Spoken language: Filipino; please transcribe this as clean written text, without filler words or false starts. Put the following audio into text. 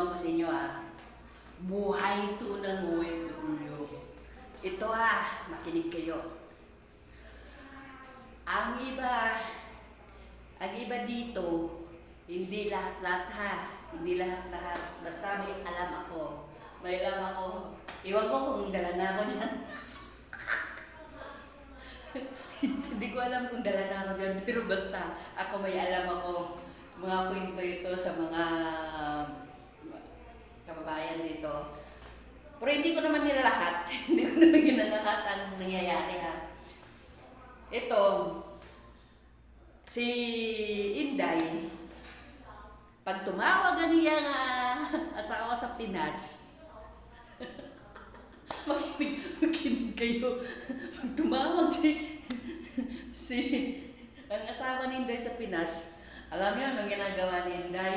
naman ko sa inyo buhay to ng OFW. Ito makinig kayo. Ang iba dito, hindi lahat hindi lahat. Basta may alam ako. Iwan ko kung dala na ako dyan. Hindi ko alam kung dala na ako dyan, pero basta ako may alam ako. Mga kwento ito sa mga kababayan dito. Pero hindi ko naman nila lahat. Hindi ko naman ginalahat ang nangyayari Ito, si Inday, pag tumawag niya asawa sa Pinas, makinig kayo. Pag tumawag ang asawa ni Inday sa Pinas, alam niyo anong ginagawa ni Inday?